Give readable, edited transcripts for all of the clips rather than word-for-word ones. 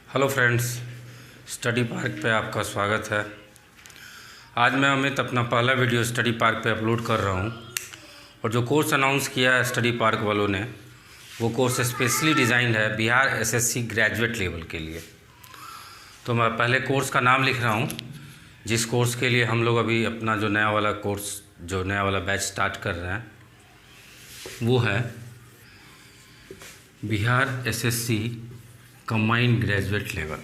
Hello friends, study park पे आपका स्वागत है। आज मैं अमित अपना पहला वीडियो स्टडी पार्क पे अपलोड कर रहा हूँ और जो कोर्स अनाउंस किया है स्टडी पार्क वालों ने, वो कोर्स स्पेशली डिज़ाइंड है बिहार एसएससी ग्रेजुएट लेवल के लिए। तो मैं पहले कोर्स का नाम लिख रहा हूँ, जिस कोर्स के लिए हम लोग अभी अपना जो नया वाला बैच स्टार्ट कर रहे हैं वो है Bihar SSC combined graduate level.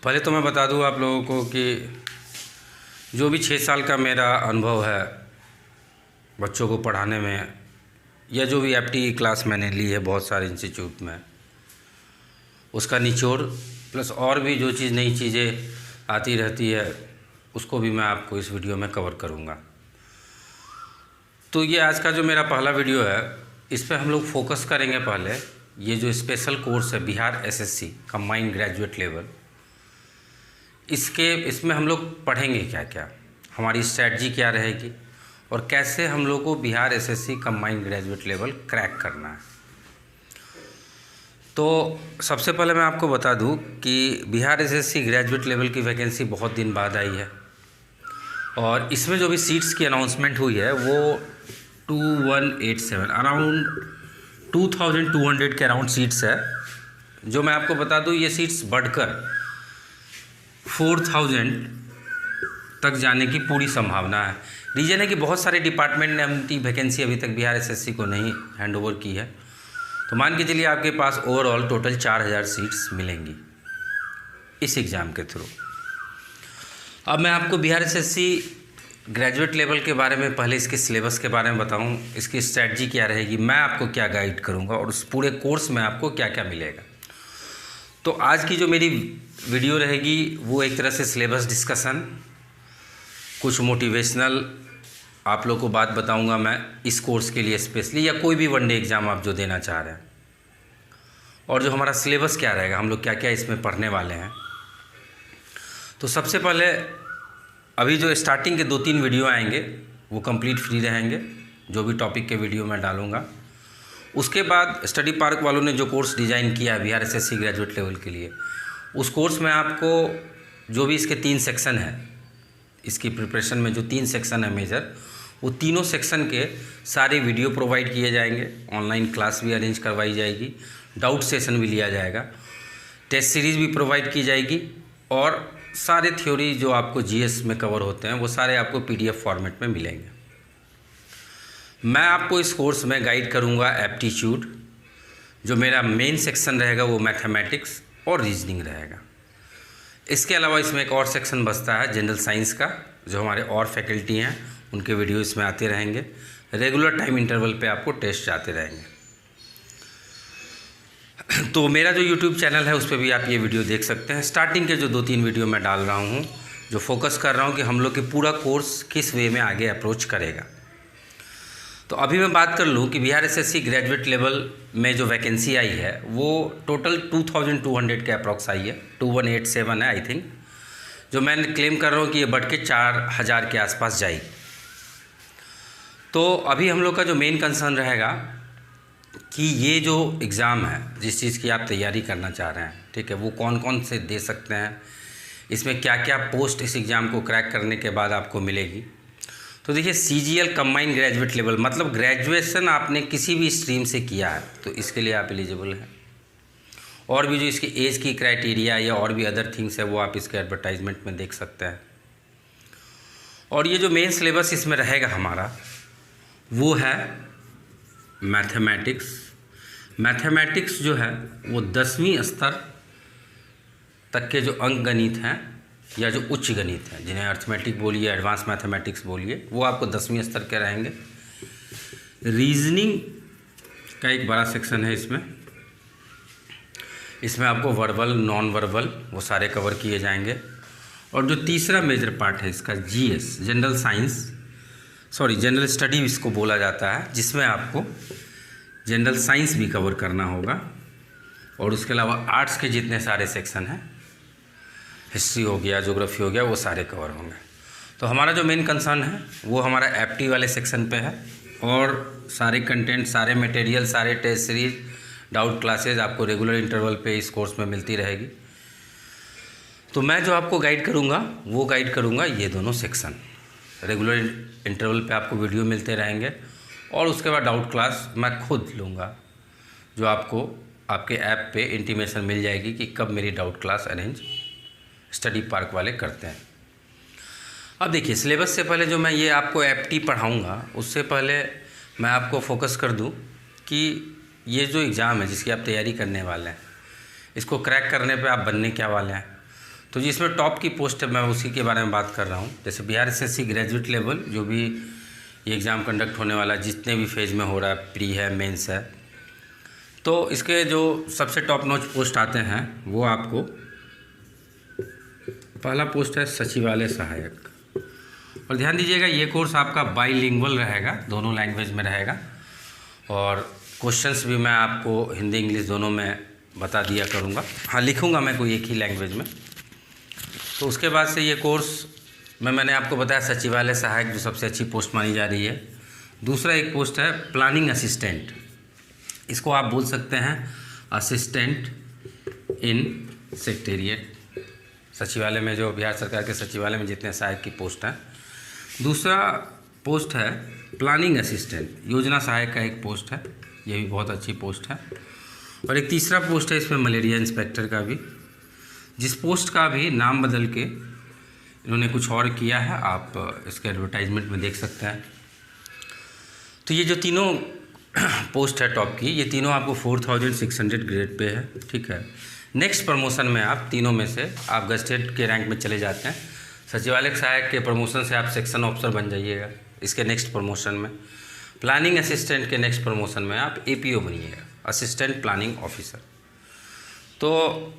पहले तो मैं बता दूं आप लोगों को कि जो भी 6 साल का मेरा अनुभव है बच्चों को पढ़ाने में, या जो भी एफटी की क्लास मैंने ली है बहुत सारे इंस्टीट्यूट में, उसका निचोड़ प्लस और भी जो नई चीज़ें आती रहती है उसको भी मैं आपको इस वीडियो में कवर करूँगा। तो ये आज का जो मेरा पहला वीडियो है, इस पर हम लोग फोकस करेंगे। पहले ये जो स्पेशल कोर्स है Bihar SSC combined graduate level, इसमें हम लोग पढ़ेंगे क्या क्या, हमारी स्ट्रैटेजी क्या रहेगी और कैसे हम लोग को Bihar SSC combined graduate level crack करना है। तो सबसे पहले मैं आपको बता दूं कि बिहार एसएससी ग्रेजुएट लेवल की वैकेंसी बहुत दिन बाद आई है और इसमें जो भी सीट्स की अनाउंसमेंट हुई है वो 2187 अराउंड 2200 के अराउंड सीट्स है। जो मैं आपको बता दूं, ये सीट्स बढ़कर 4000 तक जाने की पूरी संभावना है। रीज़न है कि बहुत सारे डिपार्टमेंट ने अपनी वैकेंसी अभी तक बिहार एसएससी को नहीं हैंडओवर की है। तो मान के चलिए आपके पास ओवरऑल टोटल 4000 सीट्स मिलेंगी इस एग्ज़ाम के थ्रू। अब मैं आपको बिहार एसएससी ग्रेजुएट लेवल के बारे में, पहले इसके सिलेबस के बारे में बताऊं, इसकी स्ट्रैटेजी क्या रहेगी, मैं आपको क्या गाइड करूंगा और उस पूरे कोर्स में आपको क्या क्या मिलेगा। तो आज की जो मेरी वीडियो रहेगी वो एक तरह से सिलेबस डिस्कशन, कुछ मोटिवेशनल आप लोग को बात बताऊंगा मैं इस कोर्स के लिए स्पेशली, या कोई भी वनडे एग्ज़ाम आप जो देना चाह रहे हैं, और जो हमारा सिलेबस क्या रहेगा, हम लोग क्या क्या इसमें पढ़ने वाले हैं। तो सबसे पहले अभी जो स्टार्टिंग के 2-3 वीडियो आएंगे वो कंप्लीट फ्री रहेंगे, जो भी टॉपिक के वीडियो मैं डालूँगा। उसके बाद स्टडी पार्क वालों ने जो कोर्स डिज़ाइन किया है बिहार एसएससी ग्रेजुएट लेवल के लिए, उस कोर्स में आपको जो भी इसके 3 सेक्शन है, इसकी प्रिपरेशन में जो 3 सेक्शन है मेजर, वो तीनों सेक्शन के सारे वीडियो प्रोवाइड किए जाएंगे। ऑनलाइन क्लास भी अरेंज करवाई जाएगी, डाउट सेशन भी लिया जाएगा, टेस्ट सीरीज़ भी प्रोवाइड की जाएगी और सारे थ्योरी जो आपको जीएस में कवर होते हैं वो सारे आपको पीडीएफ फॉर्मेट में मिलेंगे। मैं आपको इस कोर्स में गाइड करूंगा एप्टीट्यूड, जो मेरा मेन सेक्शन रहेगा वो मैथमेटिक्स और रीजनिंग रहेगा। इसके अलावा इसमें एक और सेक्शन बचता है जनरल साइंस का, जो हमारे और फैकल्टी हैं उनके वीडियो इसमें आते रहेंगे। रेगुलर टाइम इंटरवल पे आपको टेस्ट आते रहेंगे। तो मेरा जो YouTube चैनल है उस पर भी आप ये वीडियो देख सकते हैं। स्टार्टिंग के जो 2-3 वीडियो मैं डाल रहा हूँ, जो फोकस कर रहा हूँ कि हम लोग के पूरा कोर्स किस वे में आगे अप्रोच करेगा। तो अभी मैं बात कर लूँ कि बिहार एसएससी ग्रेजुएट लेवल में जो वैकेंसी आई है वो टोटल 2200 के अप्रॉक्स आई है, 2187 है आई थिंक। जो मैं क्लेम कर रहा हूँ कि ये बढ़ के 4000 के आसपास जाएगी। तो अभी हम लोग का जो मेन कंसर्न रहेगा कि ये जो एग्ज़ाम है, जिस चीज़ की आप तैयारी करना चाह रहे हैं, ठीक है, वो कौन कौन से दे सकते हैं, इसमें क्या क्या पोस्ट इस एग्ज़ाम को क्रैक करने के बाद आपको मिलेगी। तो देखिए, सीजीएल कंबाइंड ग्रेजुएट लेवल मतलब ग्रेजुएशन आपने किसी भी स्ट्रीम से किया है तो इसके लिए आप एलिजिबल हैं। और भी जो इसकी एज की क्राइटेरिया या और भी अदर थिंग्स है वो आप इसके एडवर्टाइजमेंट में देख सकते हैं। और ये जो मेन सिलेबस इसमें रहेगा हमारा वो है मैथमेटिक्स। मैथमेटिक्स जो है वो 10वीं स्तर तक के जो अंक गणित हैं या जो उच्च गणित हैं, जिन्हें अर्थमेटिक बोलिए, एडवांस मैथमेटिक्स बोलिए, वो आपको 10वीं स्तर के रहेंगे। रीजनिंग का एक बड़ा सेक्शन है इसमें आपको वर्बल, नॉन वर्बल वो सारे कवर किए जाएंगे। और जो तीसरा मेजर पार्ट है इसका जीएस, जनरल स्टडी इसको बोला जाता है, जिसमें आपको जनरल साइंस भी कवर करना होगा। और उसके अलावा आर्ट्स के जितने सारे सेक्शन हैं, हिस्ट्री हो गया, ज्योग्राफी हो गया, वो सारे कवर होंगे। तो हमारा जो मेन कंसर्न है वो हमारा एप्टी वाले सेक्शन पे है और सारे कंटेंट, सारे मटेरियल, सारे टेस्ट सीरीज, डाउट क्लासेज आपको रेगुलर इंटरवल पे इस कोर्स में मिलती रहेगी। तो मैं जो आपको गाइड करूँगा वो गाइड करूँगा ये दोनों सेक्शन। रेगुलर इंटरवल पे आपको वीडियो मिलते रहेंगे और उसके बाद डाउट क्लास मैं खुद लूँगा, जो आपको आपके ऐप पे इंटीमेशन मिल जाएगी कि कब मेरी doubt class arrange study park वाले करते हैं। अब देखिए, सिलेबस से पहले जो मैं ये आपको एप्टी पढ़ाऊँगा उससे पहले मैं आपको फोकस कर दूँ कि ये जो एग्ज़ाम है जिसकी आप तैयारी करने वाले हैं, इसको क्रैक करने पे आप बनने क्या वाले हैं। तो जिसमें टॉप की पोस्ट है मैं उसी के बारे में बात कर रहा हूँ। जैसे बिहार एसएससी ग्रेजुएट लेवल जो भी ये एग्ज़ाम कंडक्ट होने वाला है, जितने भी फेज़ में हो रहा है, प्री है, मेंस है, तो इसके जो सबसे टॉप नॉच पोस्ट आते हैं वो आपको पहला पोस्ट है सचिवालय सहायक। और ध्यान दीजिएगा ये कोर्स आपका बाईलिंगुअल रहेगा, दोनों लैंग्वेज में रहेगा और क्वेश्चंस भी मैं आपको हिंदी इंग्लिश दोनों में बता दिया करूँगा। हाँ, लिखूँगा मैं कोई एक ही लैंग्वेज में। तो उसके बाद से ये कोर्स में मैंने आपको बताया सचिवालय सहायक जो सबसे अच्छी पोस्ट मानी जा रही है। दूसरा एक पोस्ट है प्लानिंग असिस्टेंट, इसको आप बोल सकते हैं असिस्टेंट इन सेक्रेटेरिएट। सचिवालय में जो बिहार सरकार के सचिवालय में जितने सहायक की पोस्ट हैं। दूसरा पोस्ट है प्लानिंग असिस्टेंट, योजना सहायक का एक पोस्ट है, ये भी बहुत अच्छी पोस्ट है। और एक तीसरा पोस्ट है इसमें मलेरिया इंस्पेक्टर का भी, जिस पोस्ट का भी नाम बदल के इन्होंने कुछ और किया है, आप इसके एडवर्टाइजमेंट में देख सकते हैं। तो ये जो तीनों पोस्ट है टॉप की, ये तीनों आपको 4600 ग्रेड पे है, ठीक है। नेक्स्ट प्रमोशन में आप तीनों में से आप गस्टेड के रैंक में चले जाते हैं। सचिवालय सहायक के प्रमोशन से आप सेक्शन ऑफिसर बन जाइएगा इसके नेक्स्ट प्रमोशन में। प्लानिंग असिस्टेंट के नेक्स्ट प्रमोशन में आप एपीओ बनिएगा, असिस्टेंट प्लानिंग ऑफिसर। तो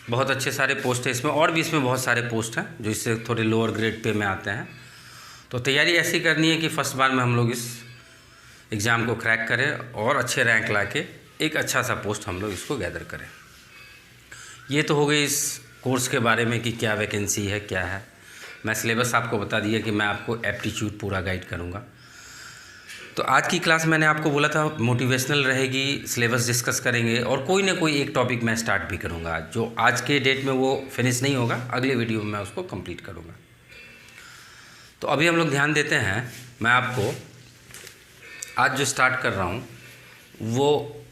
बहुत अच्छे सारे पोस्ट हैं इसमें, और भी इसमें बहुत सारे पोस्ट हैं जो इससे थोड़े लोअर ग्रेड पे में आते हैं। तो तैयारी ऐसी करनी है कि फर्स्ट बार में हम लोग इस एग्ज़ाम को क्रैक करें और अच्छे रैंक लाके एक अच्छा सा पोस्ट हम लोग इसको गैदर करें। ये तो हो गई इस कोर्स के बारे में कि क्या वैकेंसी है, क्या है। मैं सिलेबस आपको बता दिया कि मैं आपको एप्टीट्यूड पूरा गाइड करूँगा। तो आज की क्लास मैंने आपको बोला था मोटिवेशनल रहेगी, सिलेबस डिस्कस करेंगे और कोई ना कोई एक टॉपिक मैं स्टार्ट भी करूँगा। जो आज के डेट में वो फिनिश नहीं होगा, अगले वीडियो में मैं उसको कंप्लीट करूँगा। तो अभी हम लोग ध्यान देते हैं, मैं आपको आज जो स्टार्ट कर रहा हूँ वो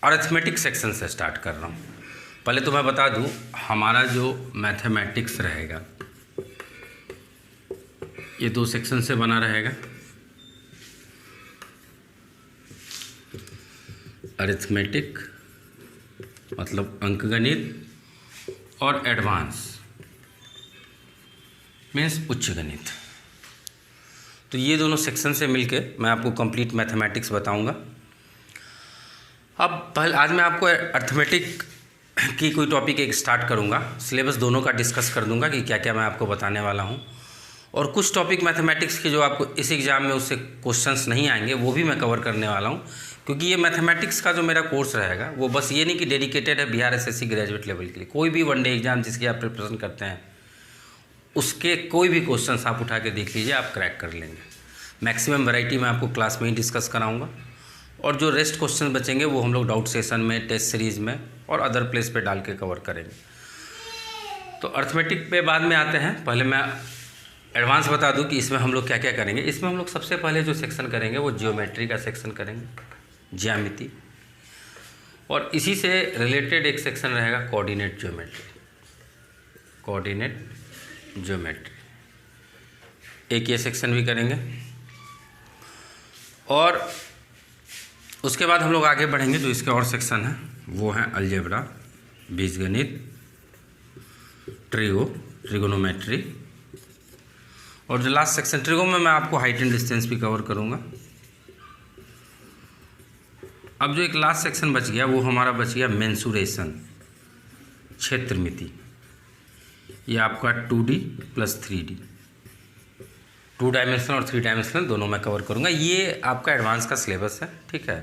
अरिथमेटिक सेक्शन से स्टार्ट कर रहा हूँ। पहले तो मैं बता दूँ, हमारा जो मैथमेटिक्स रहेगा ये 2 सेक्शन से बना रहेगा। अरिथमेटिक मतलब अंकगणित और एडवांस मीन्स उच्च गणित। तो ये दोनों सेक्शन से मिलके मैं आपको कंप्लीट मैथमेटिक्स बताऊंगा। अब पहले आज मैं आपको अरिथमेटिक की कोई टॉपिक एक स्टार्ट करूंगा, सिलेबस दोनों का डिस्कस कर दूंगा कि क्या क्या मैं आपको बताने वाला हूं, और कुछ टॉपिक मैथमेटिक्स के जो आपको इस एग्ज़ाम में उससे क्वेश्चंस नहीं आएंगे वो भी मैं कवर करने वाला हूं। क्योंकि ये मैथमेटिक्स का जो मेरा कोर्स रहेगा वो बस ये नहीं कि डेडिकेटेड है बिहार एसएससी ग्रेजुएट लेवल के लिए। कोई भी वनडे एग्ज़ाम जिसकी आप प्रिपरेशन करते हैं उसके कोई भी क्वेश्चंस आप उठा के देख लीजिए, आप क्रैक कर लेंगे। मैक्सिमम वैरायटी मैं आपको क्लास में ही डिस्कस कराऊंगा और जो रेस्ट क्वेश्चन बचेंगे वो हम लोग डाउट सेशन में, टेस्ट सीरीज़ में और अदर प्लेस पे डाल के कवर करेंगे। तो अरिथमेटिक पे बाद में आते हैं। पहले मैं एडवांस बता दूं कि इसमें हम लोग क्या क्या करेंगे। इसमें हम लोग सबसे पहले जो सेक्शन करेंगे वो जियोमेट्री का सेक्शन करेंगे, ज्यामिति, और इसी से रिलेटेड एक सेक्शन रहेगा कोऑर्डिनेट ज्योमेट्री। कोऑर्डिनेट ज्योमेट्री एक ये सेक्शन भी करेंगे। और उसके बाद हम लोग आगे बढ़ेंगे, जो इसके और सेक्शन हैं वो हैं अलजेब्रा, बीजगणित, ट्रिगोनोमेट्री, और जो लास्ट सेक्शन ट्रिगो में मैं आपको हाइट एंड डिस्टेंस भी कवर करूँगा। अब जो एक लास्ट सेक्शन बच गया वो हमारा बच गया मेंसुरेशन, क्षेत्रमिति। ये आपका 2D प्लस 3D, 2 डायमेंशनल और 3 डायमेंशनल दोनों मैं कवर करूँगा। ये आपका एडवांस का सिलेबस है, ठीक है।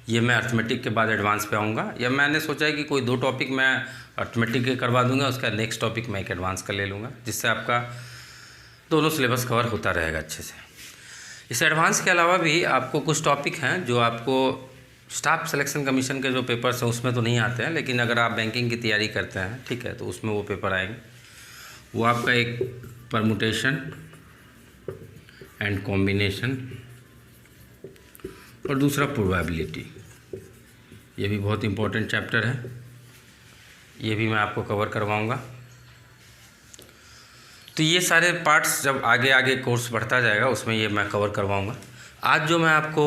ये मैं अरिथमेटिक के बाद एडवांस पे आऊँगा, या मैंने सोचा है कि कोई 2 टॉपिक मैं अरिथमेटिक के करवा दूँगा, उसका नेक्स्ट टॉपिक मैं एक एडवांस का ले लूँगा, जिससे आपका दोनों सिलेबस कवर होता रहेगा अच्छे से। इस एडवांस के अलावा भी आपको कुछ टॉपिक हैं जो आपको स्टाफ सिलेक्शन कमीशन के जो पेपर्स हैं उसमें तो नहीं आते हैं, लेकिन अगर आप बैंकिंग की तैयारी करते हैं, ठीक है, तो उसमें वो पेपर आएंगे। वो आपका एक परमुटेशन एंड कॉम्बिनेशन और दूसरा प्रोबेबिलिटी, ये भी बहुत इम्पोर्टेंट चैप्टर है, ये भी मैं आपको कवर करवाऊँगा। तो ये सारे पार्ट्स जब आगे आगे कोर्स बढ़ता जाएगा उसमें ये मैं कवर करवाऊँगा। आज जो मैं आपको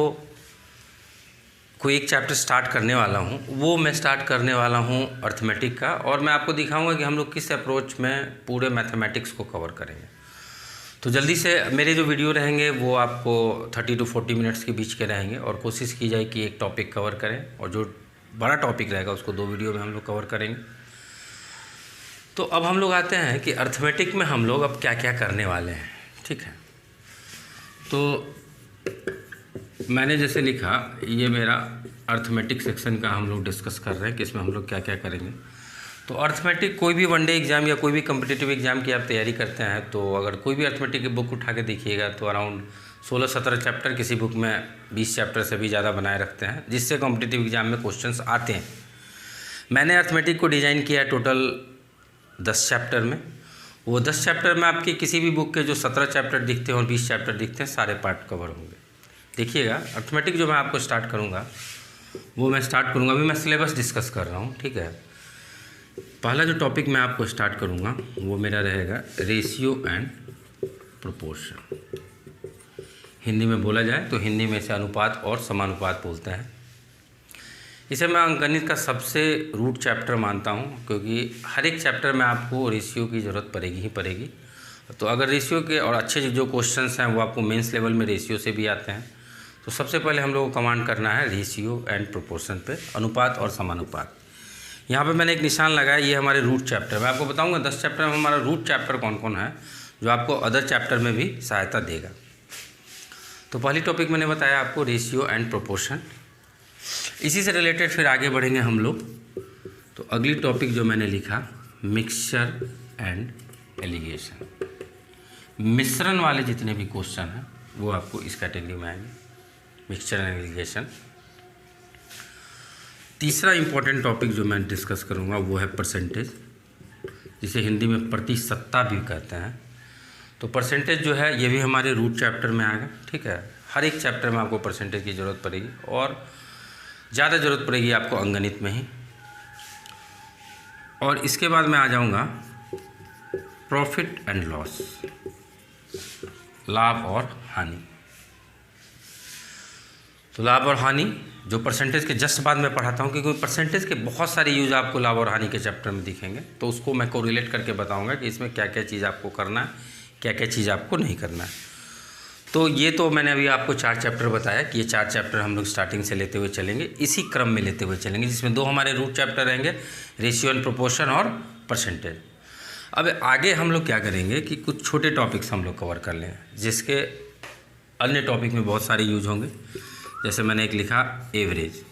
कोई एक चैप्टर स्टार्ट करने वाला हूँ, वो मैं स्टार्ट करने वाला हूँ अर्थमेटिक का, और मैं आपको दिखाऊंगा कि हम लोग किस अप्रोच में पूरे मैथमेटिक्स को कवर करेंगे। तो जल्दी से मेरे जो वीडियो रहेंगे वो आपको 30 to 40 मिनट्स के बीच के रहेंगे, और कोशिश की जाए कि एक टॉपिक कवर करें, और जो बड़ा टॉपिक रहेगा उसको 2 वीडियो में हम लोग कवर करेंगे। तो अब हम लोग आते हैं कि अर्थमेटिक में हम लोग अब क्या क्या करने वाले हैं, ठीक है। तो मैंने जैसे लिखा, ये मेरा अर्थमेटिक सेक्शन का हम लोग डिस्कस कर रहे हैं कि इसमें हम लोग क्या क्या करेंगे। तो अर्थमेटिक कोई भी वनडे एग्ज़ाम या कोई भी कम्पिटिटिव एग्ज़ाम की आप तैयारी करते हैं, तो अगर कोई भी अर्थमेटिक की बुक उठा के देखिएगा तो अराउंड 16-17 चैप्टर, किसी बुक में 20 चैप्टर से भी ज़्यादा बनाए रखते हैं, जिससे कॉम्पिटिटिव एग्ज़ाम में क्वेश्चंस आते हैं। मैंने अर्थमेटिक को डिज़ाइन किया टोटल 10 चैप्टर में। वो 10 चैप्टर में आपके किसी भी बुक के जो 17 चैप्टर दिखते हैं और 20 चैप्टर दिखते हैं, सारे पार्ट कवर होंगे। देखिएगा, अर्थमेटिक जो मैं आपको स्टार्ट करूँगा वो मैं स्टार्ट करूँगा, अभी मैं सिलेबस डिस्कस कर रहा हूँ, ठीक है। पहला जो टॉपिक मैं आपको स्टार्ट करूँगा वो मेरा रहेगा रेशियो एंड प्रोपोर्शन। हिंदी में बोला जाए तो हिंदी में इसे अनुपात और समानुपात बोलते हैं। इसे मैं अंकगणित का सबसे रूट चैप्टर मानता हूँ, क्योंकि हर एक चैप्टर में आपको रेशियो की ज़रूरत पड़ेगी ही पड़ेगी। तो अगर रेशियो के और अच्छे जो क्वेश्चंस हैं वो आपको मेंस लेवल में रेशियो से भी आते हैं, तो सबसे पहले हम लोग को कमांड करना है रेशियो एंड प्रोपोर्शन पे, अनुपात और समानुपात। यहाँ पे मैंने एक निशान लगाया, ये हमारे रूट चैप्टर। मैं आपको बताऊँगा 10 चैप्टर में हमारा रूट चैप्टर कौन कौन है, जो आपको अदर चैप्टर में भी सहायता देगा। तो पहली टॉपिक मैंने बताया आपको रेशियो एंड प्रोपोर्शन। इसी से रिलेटेड फिर आगे बढ़ेंगे हम लोग। तो अगली टॉपिक जो मैंने लिखा, मिक्सचर एंड एलिगेशन। मिश्रण वाले जितने भी क्वेश्चन हैं वो आपको इस कैटेगरी में आएंगे, मिक्सचर एंड एलिगेशन। तीसरा इम्पोर्टेंट टॉपिक जो मैं डिस्कस करूँगा वो है परसेंटेज, जिसे हिंदी में प्रतिशतता भी कहते हैं। तो परसेंटेज जो है ये भी हमारे रूट चैप्टर में आएगा, ठीक है। हर एक चैप्टर में आपको परसेंटेज की ज़रूरत पड़ेगी, और ज़्यादा ज़रूरत पड़ेगी आपको अंगणित में ही। और इसके बाद मैं आ जाऊँगा प्रॉफिट एंड लॉस, लाभ और हानि। तो लाभ और हानि जो परसेंटेज के जस्ट बाद में पढ़ाता हूँ, क्योंकि परसेंटेज के बहुत सारे यूज़ आपको लाभ और हानि के चैप्टर में दिखेंगे, तो उसको मैं कोरिलेट करके बताऊँगा कि इसमें क्या क्या चीज़ आपको करना है, क्या क्या चीज़ आपको नहीं करना है। तो ये तो मैंने अभी आपको 4 चैप्टर बताया कि ये 4 चैप्टर हम लोग स्टार्टिंग से लेते हुए चलेंगे, इसी क्रम में लेते हुए चलेंगे, जिसमें 2 हमारे रूट चैप्टर रहेंगे, रेशियो एंड प्रोपोर्शन और परसेंटेज। अब आगे हम लोग क्या करेंगे कि कुछ छोटे टॉपिक्स हम लोग कवर कर लें, जिसके अन्य टॉपिक में बहुत सारे यूज होंगे। जैसे मैंने एक लिखा एवरेज,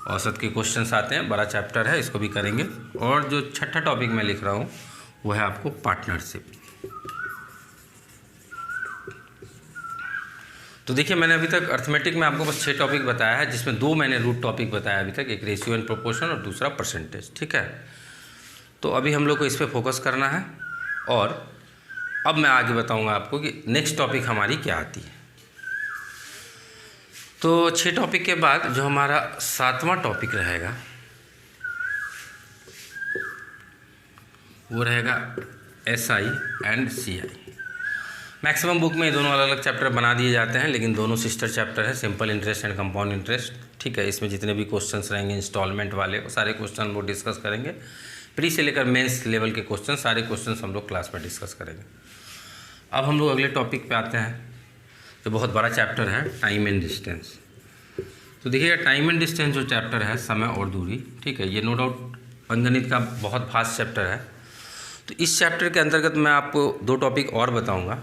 औसत के क्वेश्चंस आते हैं, बड़ा चैप्टर है, इसको भी करेंगे। और जो छठा टॉपिक मैं लिख रहा हूँ वो है आपको पार्टनरशिप। तो देखिए, मैंने अभी तक अर्थमेटिक में आपको बस 6 टॉपिक बताया है, जिसमें 2 मैंने रूट टॉपिक बताया अभी तक, एक रेशियो एंड प्रोपोर्शन और दूसरा परसेंटेज, ठीक है। तो अभी हम लोग को इस पर फोकस करना है, और अब मैं आगे बताऊंगा आपको कि नेक्स्ट टॉपिक हमारी क्या आती है। तो 6 टॉपिक के बाद जो हमारा 7वां टॉपिक रहेगा वो रहेगा SI and CI। Maximum book में ये दोनों अलग अलग चैप्टर बना दिए जाते हैं, लेकिन दोनों सिस्टर चैप्टर है, simple interest and compound interest, ठीक है। इसमें जितने भी क्वेश्चंस रहेंगे इंस्टॉलमेंट वाले, वो सारे क्वेश्चन हम लोग डिस्कस करेंगे। प्री से लेकर मेंस लेवल के क्वेश्चन, सारे क्वेश्चंस हम लोग क्लास में डिस्कस करेंगे। अब हम लोग अगले टॉपिक पे आते हैं, जो बहुत बड़ा चैप्टर है, टाइम एंड डिस्टेंस। तो देखिएगा, टाइम एंड डिस्टेंस जो चैप्टर है, समय और दूरी, ठीक है, ये नो डाउट अंगणित का बहुत फास्ट चैप्टर है। तो इस चैप्टर के अंतर्गत मैं आपको 2 टॉपिक और बताऊँगा।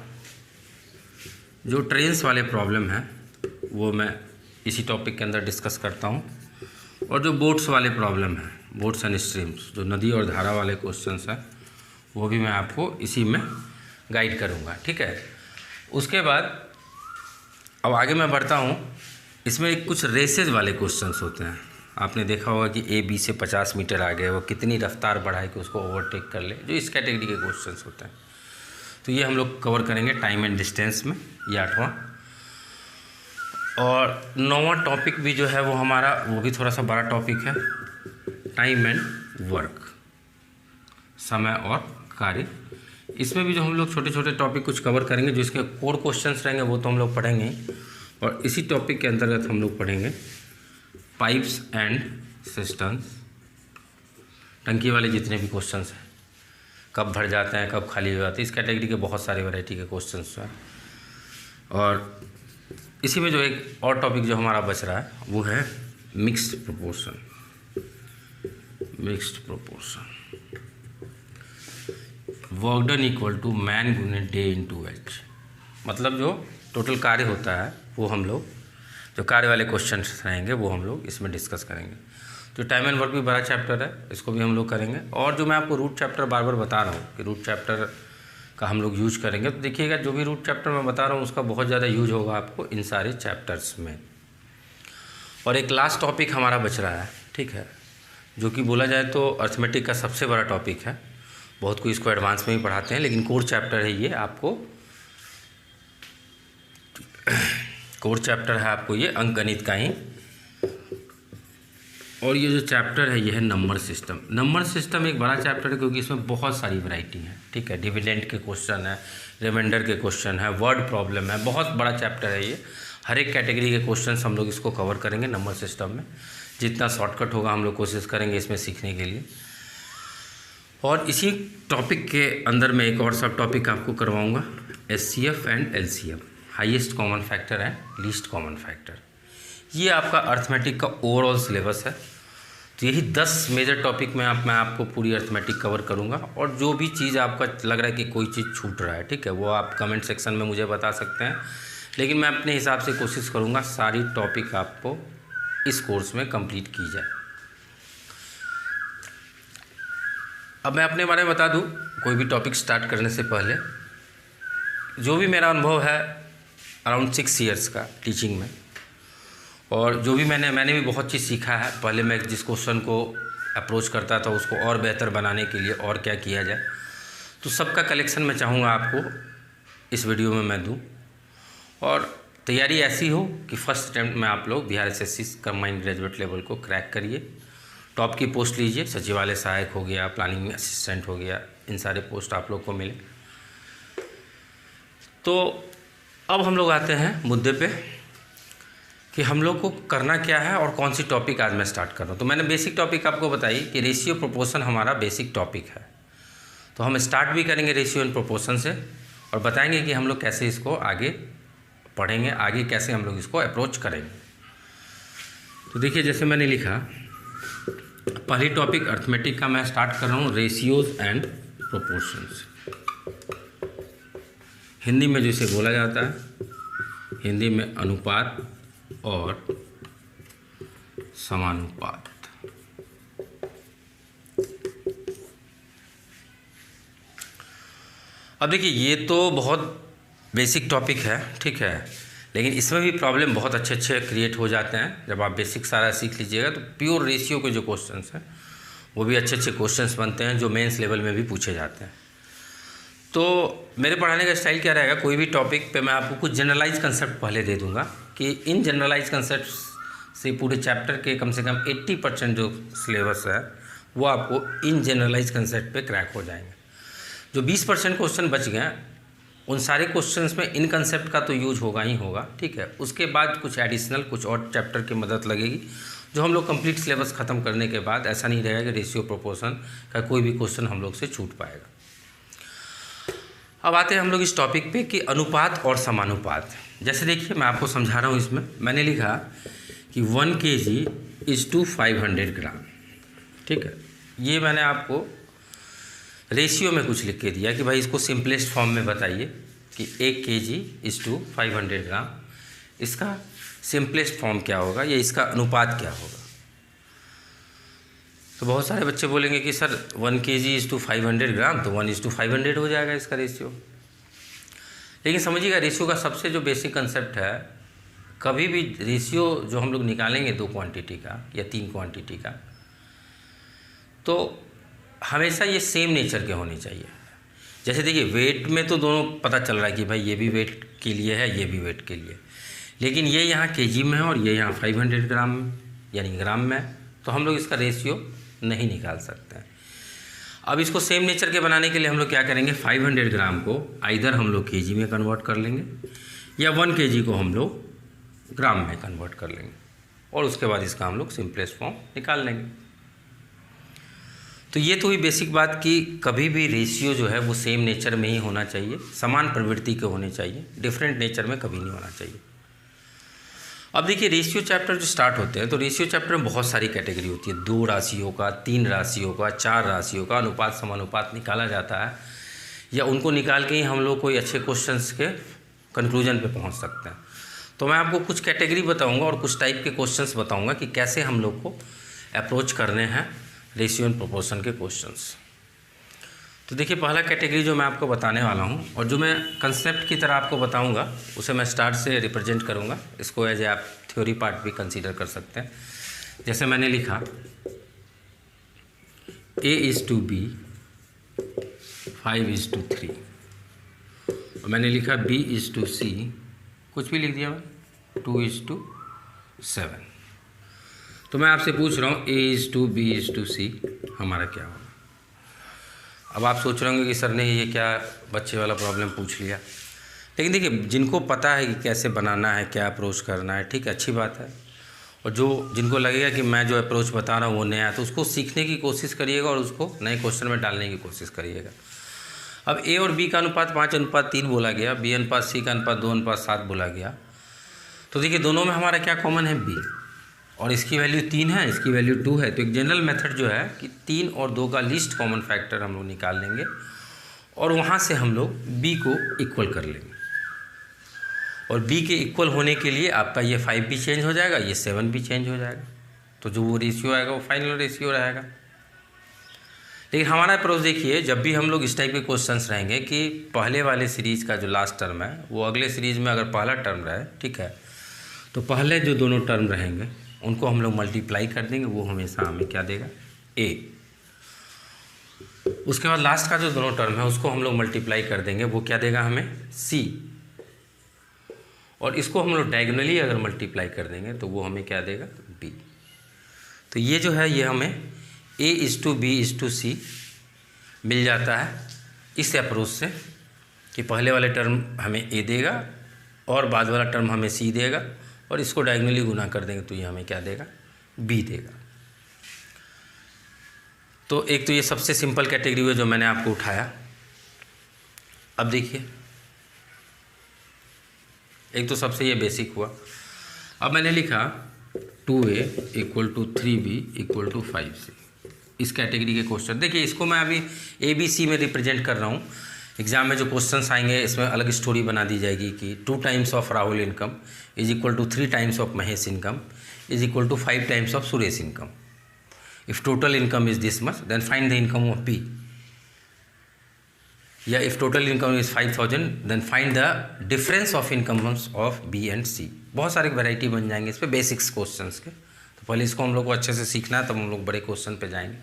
जो ट्रेन्स वाले प्रॉब्लम हैं वो मैं इसी टॉपिक के अंदर डिस्कस करता हूँ, और जो बोट्स वाले प्रॉब्लम हैं, बोट्स एंड स्ट्रीम्स, जो नदी और धारा वाले क्वेश्चंस हैं, वो भी मैं आपको इसी में गाइड करूँगा, ठीक है। उसके बाद अब आगे मैं बढ़ता हूँ इसमें कुछ रेसेज वाले क्वेश्चंस होते हैं। आपने देखा होगा कि ए बी से 50 मीटर आगे वो कितनी रफ्तार बढ़ाए कि उसको ओवरटेक कर ले, जो इस कैटेगरी के क्वेश्चंस होते हैं। तो ये हम लोग कवर करेंगे टाइम एंड डिस्टेंस में, ये 8वां। और 9वां टॉपिक भी जो है वो हमारा, वो भी थोड़ा सा बड़ा टॉपिक है, टाइम एंड वर्क, समय और कार्य। इसमें भी जो हम लोग छोटे छोटे टॉपिक कुछ कवर करेंगे, जो इसके कोर क्वेश्चंस रहेंगे वो तो हम लोग पढ़ेंगे ही। और इसी टॉपिक के अंतर्गत हम लोग पढ़ेंगे पाइप्स एंड सिस्टम्स, टंकी वाले जितने भी क्वेश्चंस हैं, कब भर जाते हैं, कब खाली हो जाते हैं, इस कैटेगरी के बहुत सारे वैरायटी के क्वेश्चंस हैं। और इसी में जो एक और टॉपिक जो हमारा बच रहा है वो है mixed proportion. Mixed proportion, work done equal to man गुने डे इंटू एच, मतलब जो टोटल कार्य होता है वो हम लोग, जो कार्य वाले क्वेश्चन रहेंगे वो हम लोग इसमें डिस्कस करेंगे। तो टाइम एंड वर्क भी बड़ा चैप्टर है, इसको भी हम लोग करेंगे। और जो मैं आपको रूट चैप्टर बार बार बता रहा हूँ कि रूट चैप्टर का हम लोग यूज करेंगे, तो देखिएगा जो भी रूट चैप्टर मैं बता रहा हूँ उसका बहुत ज़्यादा यूज होगा आपको इन सारे चैप्टर्स में। और एक लास्ट टॉपिक हमारा बच रहा है, ठीक है, जो कि बोला जाए तो अर्थमेटिक का सबसे बड़ा टॉपिक है। बहुत कोई इसको एडवांस में ही पढ़ाते हैं, लेकिन कोर चैप्टर है ये, आपको कोर चैप्टर है आपको ये अंकगणित का ही। और ये जो चैप्टर है ये है नंबर सिस्टम। नंबर सिस्टम एक बड़ा चैप्टर है क्योंकि इसमें बहुत सारी वैरायटी है, ठीक है, डिविडेंड के क्वेश्चन है, रिमाइंडर के क्वेश्चन है, वर्ड प्रॉब्लम है, बहुत बड़ा चैप्टर है ये। हर एक कैटेगरी के क्वेश्चन हम लोग इसको कवर करेंगे नंबर सिस्टम में। जितना शॉर्टकट होगा हम लोग कोशिश करेंगे इसमें सीखने के लिए। और इसी टॉपिक के अंदर में एक और सब टॉपिक आपको करवाऊँगा, HCF and LCM, highest common factor and least common factor. ये आपका अर्थमेटिक का ओवरऑल सिलेबस है। तो यही 10 मेजर टॉपिक में मैं आपको पूरी अर्थमेटिक कवर करूँगा। और जो भी चीज़ आपका लग रहा है कि कोई चीज़ छूट रहा है, ठीक है, वो आप कमेंट सेक्शन में मुझे बता सकते हैं। लेकिन मैं अपने हिसाब से कोशिश करूँगा सारी टॉपिक आपको इस कोर्स में कंप्लीट की जाए। अब मैं अपने बारे में बता दूँ, कोई भी टॉपिक स्टार्ट करने से पहले, जो भी मेरा अनुभव है अराउंड 6 ईयर्स का टीचिंग में, और जो भी मैंने भी बहुत चीज़ सीखा है। पहले मैं जिस क्वेश्चन को अप्रोच करता था उसको और बेहतर बनाने के लिए और क्या किया जाए, तो सबका कलेक्शन मैं चाहूँगा आपको इस वीडियो में मैं दूँ। और तैयारी ऐसी हो कि फर्स्ट अटैम्प्ट में आप लोग Bihar SSC combined graduate level को क्रैक करिए, टॉप की पोस्ट लीजिए, सचिवालय सहायक हो गया, प्लानिंग असिस्टेंट हो गया, इन सारे पोस्ट आप लोग को मिले। तो अब हम लोग आते हैं मुद्दे पे कि हम लोग को करना क्या है और कौन सी टॉपिक आज मैं स्टार्ट कर रहा हूँ। तो मैंने बेसिक टॉपिक आपको बताई कि रेशियो प्रोपोर्शन हमारा बेसिक टॉपिक है। तो हम स्टार्ट भी करेंगे रेशियो एंड प्रोपोर्शन से और बताएंगे कि हम लोग कैसे इसको आगे पढ़ेंगे, आगे कैसे हम लोग इसको अप्रोच करेंगे। तो देखिए, जैसे मैंने लिखा, पहली टॉपिक अर्थमेटिक का मैं स्टार्ट कर रहा हूँ रेशियोज एंड प्रोपोर्शंस। हिंदी में जिसे बोला जाता है, हिंदी में अनुपात और समानुपात। अब देखिए, ये तो बहुत बेसिक टॉपिक है, ठीक है, लेकिन इसमें भी प्रॉब्लम बहुत अच्छे क्रिएट हो जाते हैं। जब आप बेसिक सारा सीख लीजिएगा तो प्योर रेशियो के जो क्वेश्चंस हैं वो भी अच्छे क्वेश्चंस बनते हैं, जो मेंस लेवल में भी पूछे जाते हैं। तो मेरे पढ़ाने का स्टाइल क्या रहेगा, कोई भी टॉपिक पे मैं आपको कुछ जनरलाइज कंसेप्ट पहले दे दूंगा कि इन जनरलाइज कंसेप्ट से पूरे चैप्टर के कम से कम 80% जो सिलेबस है वो आपको इन जनरलाइज कंसेप्ट पे क्रैक हो जाएंगे। जो 20% क्वेश्चन बच गए, उन सारे क्वेश्चंस में इन कंसेप्ट का तो यूज होगा ही होगा, ठीक है। उसके बाद कुछ एडिशनल कुछ और चैप्टर की मदद लगेगी, जो हम लोग कंप्लीट सिलेबस ख़त्म करने के बाद ऐसा नहीं रहेगा कि रेशियो प्रोपोर्शन का कोई भी क्वेश्चन हम लोग से छूट पाएगा। अब आते हैं हम लोग इस टॉपिक पे कि अनुपात और समानुपात। जैसे देखिए, मैं आपको समझा रहा हूँ, इसमें मैंने लिखा कि 1 kg इज़ टू 500 ग्राम, ठीक है। ये मैंने आपको रेशियो में कुछ लिख के दिया कि भाई इसको सिंपलेस्ट फॉर्म में बताइए कि 1 kg इज़ टू 500 ग्राम, इसका सिंपलेस्ट फॉर्म क्या होगा या इसका अनुपात क्या होगा। तो बहुत सारे बच्चे बोलेंगे कि सर 1 kg इज़ टू 500 ग्राम, तो 1:500 हो जाएगा इसका रेशियो। लेकिन समझिएगा, रेशियो का सबसे जो बेसिक कंसेप्ट है कभी भी रेशियो जो हम लोग निकालेंगे 2 क्वांटिटी का या 3 क्वांटिटी का, तो हमेशा ये सेम नेचर के होने चाहिए। जैसे देखिए वेट में तो दोनों पता चल रहा है कि भाई ये भी वेट के लिए है, ये भी वेट के लिए, लेकिन ये यहाँ केजी में है और ये यहाँ 500 ग्राम यानी ग्राम में है, तो हम लोग इसका रेशियो नहीं निकाल सकते हैं। अब इसको सेम नेचर के बनाने के लिए हम लोग क्या करेंगे, 500 ग्राम को आइदर हम लोग केजी में कन्वर्ट कर लेंगे या 1 केजी को हम लोग ग्राम में कन्वर्ट कर लेंगे और उसके बाद इसका हम लोग सिंपलेस्ट फॉर्म निकाल लेंगे। तो ये तो हुई बेसिक बात कि कभी भी रेशियो जो है वो सेम नेचर में ही होना चाहिए, समान प्रवृत्ति के होने चाहिए, डिफरेंट नेचर में कभी नहीं होना चाहिए। अब देखिए रेशियो चैप्टर जो स्टार्ट होते हैं तो रेशियो चैप्टर में बहुत सारी कैटेगरी होती है, 2 राशियों का, 3 राशियों का, 4 राशियों का अनुपात समानुपात निकाला जाता है, या उनको निकाल के ही हम लोग कोई अच्छे क्वेश्चंस के कंक्लूजन पे पहुंच सकते हैं। तो मैं आपको कुछ कैटेगरी बताऊंगा और कुछ टाइप के क्वेश्चंस बताऊंगा कि कैसे हम लोग को अप्रोच करने हैं रेशियो एंड प्रोपोर्शन के क्वेश्चंस। तो देखिए पहला कैटेगरी जो मैं आपको बताने वाला हूँ और जो मैं कंसेप्ट की तरह आपको बताऊँगा उसे मैं स्टार्ट से रिप्रेजेंट करूँगा, इसको एज ए आप थ्योरी पार्ट भी कंसीडर कर सकते हैं। जैसे मैंने लिखा A/B 5:3 और मैंने लिखा B/C, कुछ भी लिख दिया मैं 2:7। तो मैं आपसे पूछ रहा हूँ A/B/C हमारा क्या होगा। अब आप सोच रहे होंगे कि सर ने ये क्या बच्चे वाला प्रॉब्लम पूछ लिया, लेकिन देखिए जिनको पता है कि कैसे बनाना है, क्या अप्रोच करना है, ठीक है, अच्छी बात है। और जिनको लगेगा कि मैं जो अप्रोच बता रहा हूँ वो नया है, तो उसको सीखने की कोशिश करिएगा और उसको नए क्वेश्चन में डालने की कोशिश करिएगा। अब A और B का अनुपात 5:3 बोला गया, B/C का अनुपात 2:7 बोला गया, तो देखिए दोनों में हमारा क्या कॉमन है, B, और इसकी वैल्यू 3 है, इसकी वैल्यू 2 है। तो एक जनरल मेथड जो है कि 3 और 2 का लीस्ट कॉमन फैक्टर हम लोग निकाल लेंगे और वहाँ से हम लोग B को इक्वल कर लेंगे, और B के इक्वल होने के लिए आपका ये 5 भी चेंज हो जाएगा, ये 7 भी चेंज हो जाएगा, तो जो वो रेशियो आएगा वो फाइनल रेशियो रहेगा। लेकिन हमारा अप्रोच देखिए, जब भी हम लोग इस टाइप के क्वेश्चंस रहेंगे कि पहले वाले सीरीज़ का जो लास्ट टर्म है वो अगले सीरीज़ में अगर पहला टर्म रहे, ठीक है, तो पहले जो दोनों टर्म रहेंगे उनको हम लोग मल्टीप्लाई कर देंगे, वो हमेशा हमें क्या देगा, A। उसके बाद लास्ट का जो दोनों टर्म है उसको हम लोग मल्टीप्लाई कर देंगे, वो क्या देगा हमें, C। और इसको हम लोग डायगोनली अगर मल्टीप्लाई कर देंगे तो वो हमें क्या देगा, B। तो ये जो है ये हमें A/B/C मिल जाता है इस अप्रोच से कि पहले वाले टर्म हमें A देगा और बाद वाला टर्म हमें C देगा और इसको डायगोनली गुना कर देंगे तो ये हमें क्या देगा, B देगा। तो एक तो ये सबसे सिंपल कैटेगरी हुई जो मैंने आपको उठाया। अब देखिए एक तो सबसे ये बेसिक हुआ। अब मैंने लिखा 2A = 3B = 5C, इस कैटेगरी के क्वेश्चन। देखिए इसको मैं अभी ABC में रिप्रेजेंट कर रहा हूँ, एग्जाम में जो क्वेश्चंस आएंगे इसमें अलग स्टोरी बना दी जाएगी कि 2 times of Rahul income = 3 times of Mahesh income = 5 times of Suresh income. If total income is this much then find the income of B, या if total income is 5,000 then find the difference of incomes of B and C। बहुत सारी variety बन जाएंगे इस पर basics questions के। तो पहले इसको हम लोग को अच्छे से सीखना है, तब हम लोग बड़े क्वेश्चन पे जाएंगे।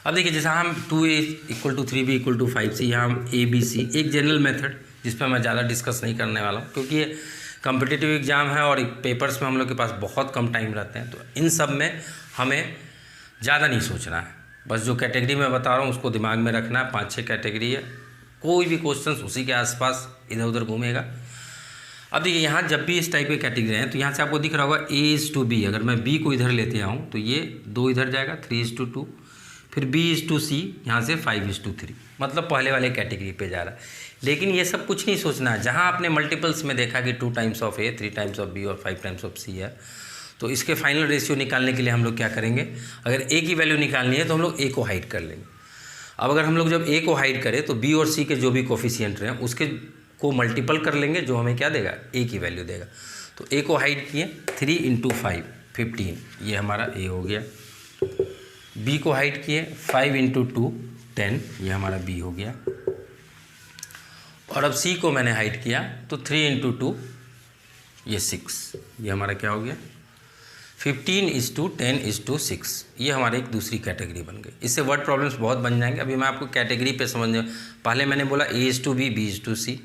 अब देखिए जैसा हम 2A = 3B = 5C, यहाँ हम ABC, एक जनरल मेथड जिस पर मैं ज़्यादा डिस्कस नहीं करने वाला हूँ क्योंकि ये कम्पिटिटिव एग्जाम है और पेपर्स में हम लोग के पास बहुत कम टाइम रहते हैं, तो इन सब में हमें ज़्यादा नहीं सोचना है, बस जो कैटेगरी मैं बता रहा हूँ उसको दिमाग में रखना है। 5-6 कैटेगरी है, कोई भी क्वेश्चन उसी के आसपास इधर उधर घूमेगा। अब देखिए यहाँ जब भी इस टाइप के कैटेगरी हैं तो यहाँ से आपको दिख रहा होगा A/B, अगर मैं B को इधर लेते आऊँ तो ये 2 इधर जाएगा 3:2, फिर B/C यहाँ से 5:3, मतलब पहले वाले कैटेगरी पे जा रहा है। लेकिन ये सब कुछ नहीं सोचना है, जहाँ आपने मल्टीपल्स में देखा कि 2 times of A, 3 times of B और 5 टाइम्स ऑफ C है, तो इसके फाइनल रेशियो निकालने के लिए हम लोग क्या करेंगे, अगर A की वैल्यू निकालनी है तो हम लोग A को हाइड कर लेंगे। अब अगर हम लोग जब A को हाइड करें तो B और C के जो भी कोफिशिएंट हैं उसके को मल्टीपल कर लेंगे, जो हमें क्या देगा, A की वैल्यू देगा। तो A को हाइड किए 3 × 5 15, ये हमारा A हो गया। B को हाइड किए 5 × 2 10, ये हमारा B हो गया। और अब C को मैंने हाइड किया तो 3 × 2 ये 6, ये हमारा क्या हो गया 15:10:6, ये हमारी एक दूसरी कैटेगरी बन गई। इससे वर्ड प्रॉब्लम्स बहुत बन जाएंगे। अभी मैं आपको कैटेगरी पे समझने, पहले मैंने बोला A:B, B:C,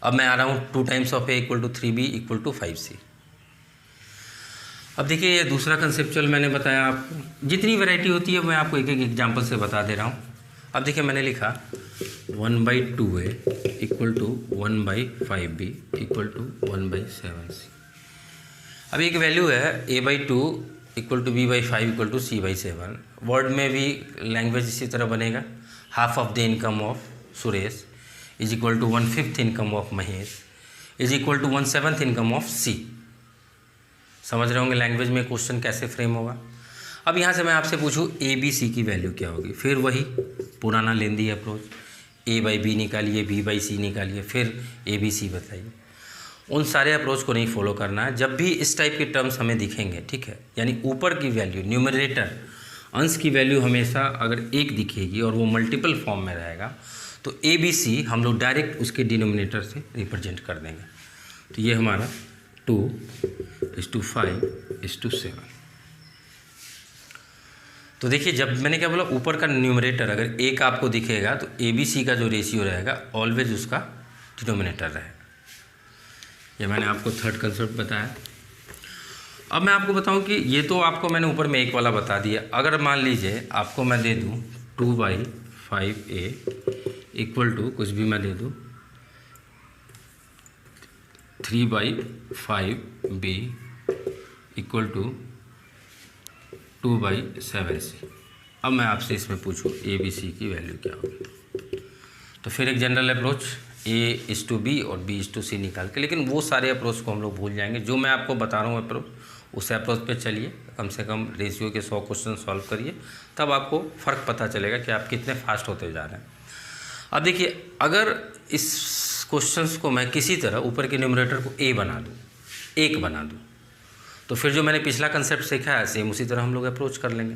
अब मैं आ रहा हूँ 2 times of A = 3B = 5C। अब देखिए ये दूसरा कंसेप्चुअल मैंने बताया आपको, जितनी वैरायटी होती है मैं आपको एक एक एग्जाम्पल से बता दे रहा हूँ। अब देखिए मैंने लिखा 1/2A = 1/5B = 1/7C। अब एक वैल्यू है A/2 = B/5 = C/7। वर्ड में भी लैंग्वेज इसी तरह बनेगा। Half of the income of Suresh is equal to 1/5 income of Mahesh is equal to 1/7 income of C. समझ रहे होंगे लैंग्वेज में क्वेश्चन कैसे फ्रेम होगा। अब यहाँ से मैं आपसे पूछूँ ABC की वैल्यू क्या होगी, फिर वही पुराना लेंदी अप्रोच, A/B निकालिए, B/C निकालिए, फिर ABC बताइए। उन सारे अप्रोच को नहीं फॉलो करना है। जब भी इस टाइप के टर्म्स हमें दिखेंगे, ठीक है, यानी ऊपर की वैल्यू न्यूमरेटर अंश की वैल्यू हमेशा अगर 1 दिखेगी और वो मल्टीपल फॉर्म में रहेगा तो ABC हम लोग डायरेक्ट उसके डिनोमिनेटर से रिप्रेजेंट कर देंगे। तो ये हमारा 2:5:7। तो देखिए जब मैंने क्या बोला, ऊपर का न्यूमरेटर अगर 1 आपको दिखेगा तो ABC का जो रेशियो रहेगा ऑलवेज उसका डिनोमिनेटर रहेगा। ये मैंने आपको थर्ड कंसेप्ट बताया। अब मैं आपको बताऊं कि ये तो आपको मैंने ऊपर में 1 वाला बता दिया। अगर मान लीजिए आपको मैं दे दूं 2/5A = कुछ भी मैं दे दूं 3/5B = 2/7C। अब मैं आपसे इसमें पूछूं ABC की वैल्यू क्या होगी, तो फिर एक जनरल अप्रोच A:B और B:C निकाल के, लेकिन वो सारे अप्रोच को हम लोग भूल जाएंगे। जो मैं आपको बता रहा हूँ अप्रोच, उस अप्रोच पे चलिए, कम से कम रेशियो के 100 क्वेश्चन सॉल्व करिए, तब आपको फ़र्क पता चलेगा कि आप कितने फास्ट होते जा रहे हैं। अब देखिए अगर इस क्वेश्चंस को मैं किसी तरह ऊपर के न्यूमरेटर को A बना दूँ, 1 बना दूँ, तो फिर जो मैंने पिछला कंसेप्ट सीखा है सेम उसी तरह हम लोग अप्रोच कर लेंगे।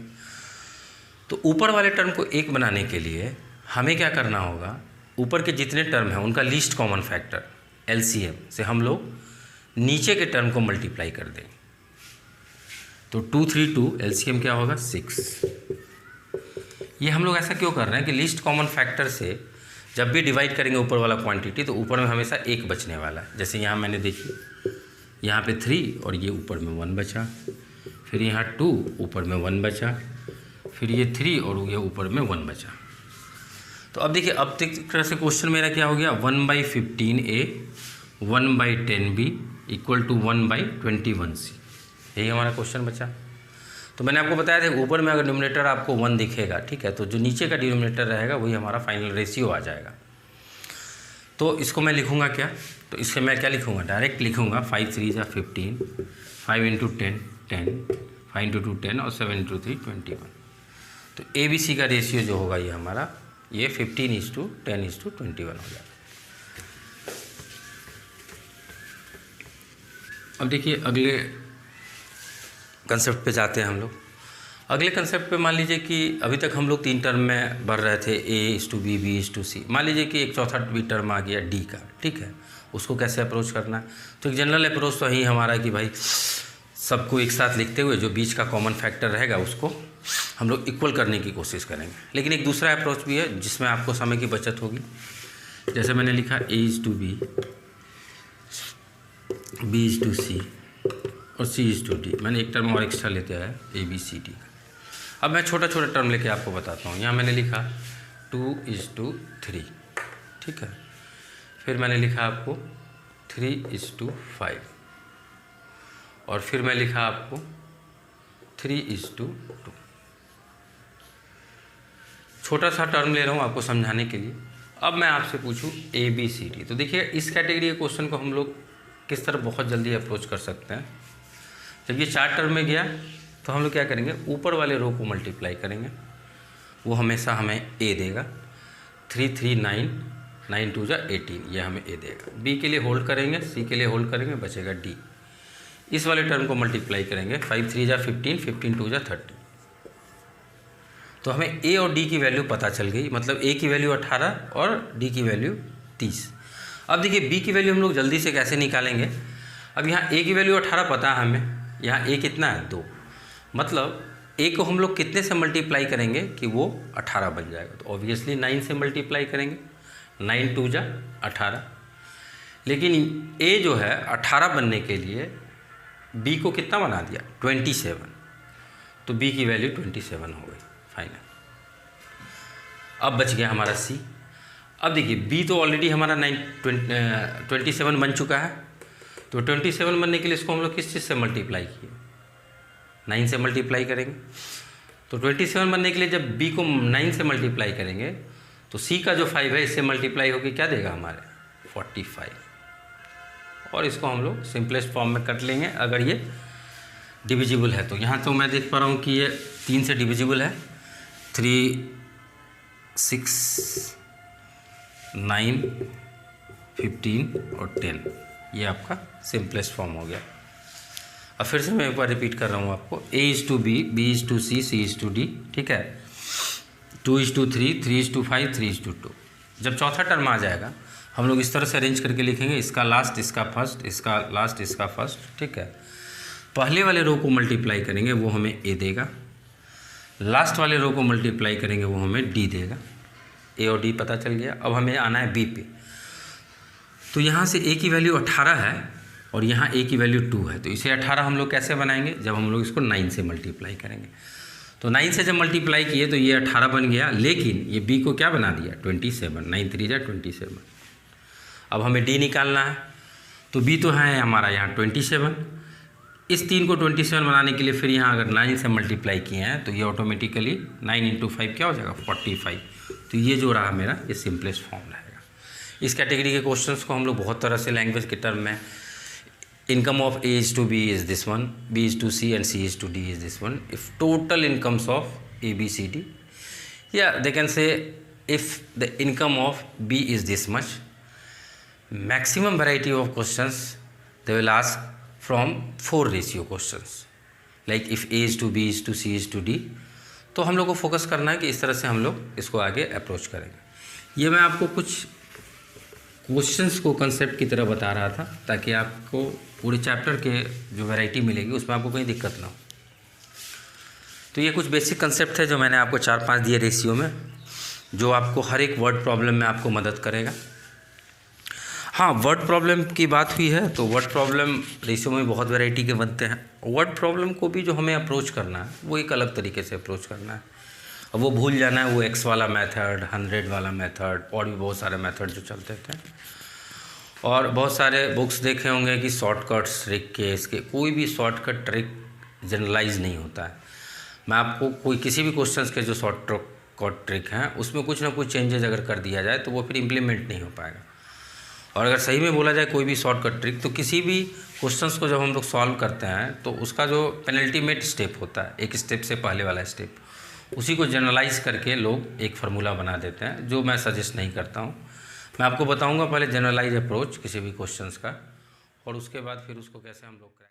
तो ऊपर वाले टर्म को 1 बनाने के लिए हमें क्या करना होगा, ऊपर के जितने टर्म हैं उनका लीस्ट कॉमन फैक्टर LCM से हम लोग नीचे के टर्म को मल्टीप्लाई कर देंगे। तो 2, 3, 2 LCM क्या होगा 6। ये हम लोग ऐसा क्यों कर रहे हैं कि लीस्ट कॉमन फैक्टर से जब भी डिवाइड करेंगे ऊपर वाला क्वांटिटी तो ऊपर में हमेशा 1 बचने वाला है। जैसे यहाँ मैंने देखी, यहाँ पे 3 और ये ऊपर में 1 बचा, फिर यहाँ 2 ऊपर में 1 बचा, फिर ये 3 और ये ऊपर में 1 बचा। तो अब देखिए अब तरह से क्वेश्चन मेरा क्या हो गया 1/15A 1/10B = 1/21C। यही हमारा क्वेश्चन बचा। तो मैंने आपको बताया था ऊपर में अगर डिनोमिनेटर आपको 1 दिखेगा, ठीक है, तो जो नीचे का डिनोमिनेटर रहेगा वही हमारा फाइनल रेशियो आ जाएगा। तो इसको मैं लिखूँगा क्या, तो इससे मैं क्या लिखूँगा, डायरेक्ट लिखूँगा 5 3 × 15, 5 × 10 10, 5 × 2 10 और 7 × 3 21। तो ABC का रेशियो जो होगा ये हमारा ये 15:10:21 हो जाएगा। अब देखिए अगले कंसेप्ट पे जाते हैं हम लोग। अगले कंसेप्ट पे मान लीजिए कि अभी तक हम लोग 3 टर्म में बढ़ रहे थे A:B B:C। मान लीजिए कि एक चौथा भी टर्म आ गया D का, ठीक है, उसको कैसे अप्रोच करना है। तो एक जनरल अप्रोच तो यही हमारा कि भाई सबको एक साथ लिखते हुए जो बीच का कॉमन फैक्टर रहेगा उसको हम लोग इक्वल करने की कोशिश करेंगे। लेकिन एक दूसरा अप्रोच भी है जिसमें आपको समय की बचत होगी। जैसे मैंने लिखा A:B B:C और C:D। मैंने एक टर्म और एक्स्ट्रा लेते आया ABCD। अब मैं छोटा छोटा टर्म लेके आपको बताता हूँ। यहाँ मैंने लिखा 2:3, ठीक है, फिर मैंने लिखा आपको 3:5 और फिर मैं लिखा आपको 3:2। छोटा सा टर्म ले रहा हूँ आपको समझाने के लिए। अब मैं आपसे पूछूँ ABCD। तो देखिए इस कैटेगरी के क्वेश्चन को हम लोग किस तरह बहुत जल्दी अप्रोच कर सकते हैं। जब ये 4 टर्म में गया तो हम लोग क्या करेंगे, ऊपर वाले रो को मल्टीप्लाई करेंगे, वो हमेशा हमें A देगा। 3 3 9 9 2 = 18, ये हमें A देगा। B के लिए होल्ड करेंगे, C के लिए होल्ड करेंगे, बचेगा D। इस वाले टर्म को मल्टीप्लाई करेंगे, 5 3 = 15, 15 2 = 30। तो हमें A और D की वैल्यू पता चल गई, मतलब A की वैल्यू 18 और D की वैल्यू 30। अब देखिए B की वैल्यू हम लोग जल्दी से कैसे निकालेंगे। अब यहाँ a की वैल्यू 18 पता है हमें, यहाँ a कितना है 2, मतलब a को हम लोग कितने से मल्टीप्लाई करेंगे कि वो 18 बन जाएगा, तो ऑब्वियसली 9 से मल्टीप्लाई करेंगे, 9 2 जा 18। लेकिन a जो है 18 बनने के लिए b को कितना बना दिया 27, तो b की वैल्यू 27 हो गई फाइनल। अब बच गया हमारा c। अब देखिए b तो ऑलरेडी हमारा 27 बन चुका है, तो 27 बनने के लिए इसको हम लोग किस चीज़ से मल्टीप्लाई किए, 9 से मल्टीप्लाई करेंगे। तो 27 बनने के लिए जब b को 9 से मल्टीप्लाई करेंगे तो c का जो 5 है इससे मल्टीप्लाई होकर क्या देगा हमारे 45, और इसको हम लोग सिंपलेस्ट फॉर्म में कट लेंगे अगर ये डिविजिबल है तो। यहाँ तो मैं देख पा रहा हूँ कि ये 3 से डिविजिबल है, 3 6 9 15 और 10, ये आपका सिंपलेस्ट फॉर्म हो गया। अब फिर से मैं एक बार रिपीट कर रहा हूँ आपको, A/B, B/C, C/D, ठीक है, 2/3, 3/5, 3/2। जब चौथा टर्म आ जाएगा हम लोग इस तरह से अरेंज करके लिखेंगे, इसका लास्ट इसका फर्स्ट, इसका लास्ट इसका फर्स्ट, ठीक है। पहले वाले रो को मल्टीप्लाई करेंगे वो हमें a देगा, लास्ट वाले रो को मल्टीप्लाई करेंगे वो हमें d देगा। a और d पता चल गया। अब हमें आना है b पे, तो यहाँ से a की वैल्यू 18 है और यहाँ a की वैल्यू 2 है, तो इसे 18 हम लोग कैसे बनाएंगे, जब हम लोग इसको 9 से मल्टीप्लाई करेंगे। तो 9 से जब मल्टीप्लाई किए तो ये 18 बन गया, लेकिन ये b को क्या बना दिया 27, 9 3 जा 27। अब हमें d निकालना है, तो b तो है हमारा यहाँ 27, इस 3 को 27 बनाने के लिए फिर यहाँ अगर 9 से मल्टीप्लाई किए हैं तो ये ऑटोमेटिकली 9 × 5 क्या हो जाएगा 45। तो ये जो रहा मेरा ये सिंपलेस्ट फॉर्म रहेगा। इस कैटेगरी के क्वेश्चंस को हम लोग बहुत तरह से लैंग्वेज के टर्म में, income of A/B is this one, B/C and C/D is this one, if total incomes of ABCD, या they can say if the income of B is this much. Maximum variety of questions they will ask from 4 ratio questions, like if A/B C/D। तो हम लोग को focus करना है कि इस तरह से हम लोग इसको आगे अप्रोच करेंगे। ये मैं आपको कुछ क्वेश्चंस को कंसेप्ट की तरह बता रहा था ताकि आपको पूरे चैप्टर के जो वैरायटी मिलेगी उसमें आपको कोई दिक्कत ना हो। तो ये कुछ बेसिक कंसेप्ट है जो मैंने आपको 4-5 दिए रेशियो में, जो आपको हर एक वर्ड प्रॉब्लम में आपको मदद करेगा। हाँ, वर्ड प्रॉब्लम की बात हुई है तो वर्ड प्रॉब्लम रेशियो में बहुत वैरायटी के बनते हैं। वर्ड प्रॉब्लम को भी जो हमें अप्रोच करना है वो एक अलग तरीके से अप्रोच करना है। अब वो भूल जाना है वो x वाला मेथड, 100 वाला मेथड, और भी बहुत सारे मेथड जो चलते थे। और बहुत सारे बुक्स देखे होंगे कि शॉर्टकट्स ट्रिक के, इसके कोई भी शॉर्टकट ट्रिक जनरलाइज नहीं होता है। मैं आपको कोई किसी भी क्वेश्चंस के जो शॉर्टकट ट्रिक हैं उसमें कुछ ना कुछ चेंजेस अगर कर दिया जाए तो वो फिर इम्प्लीमेंट नहीं हो पाएगा। और अगर सही में बोला जाए कोई भी शॉर्टकट ट्रिक, तो किसी भी क्वेश्चंस को जब हम लोग सॉल्व करते हैं तो उसका जो पेनल्टीमेट स्टेप होता है, एक स्टेप से पहले वाला स्टेप, उसी को जनरलाइज करके लोग एक फार्मूला बना देते हैं, जो मैं सजेस्ट नहीं करता हूँ। मैं आपको बताऊँगा पहले जनरलाइज अप्रोच किसी भी क्वेश्चंस का, और उसके बाद फिर उसको कैसे हम लोग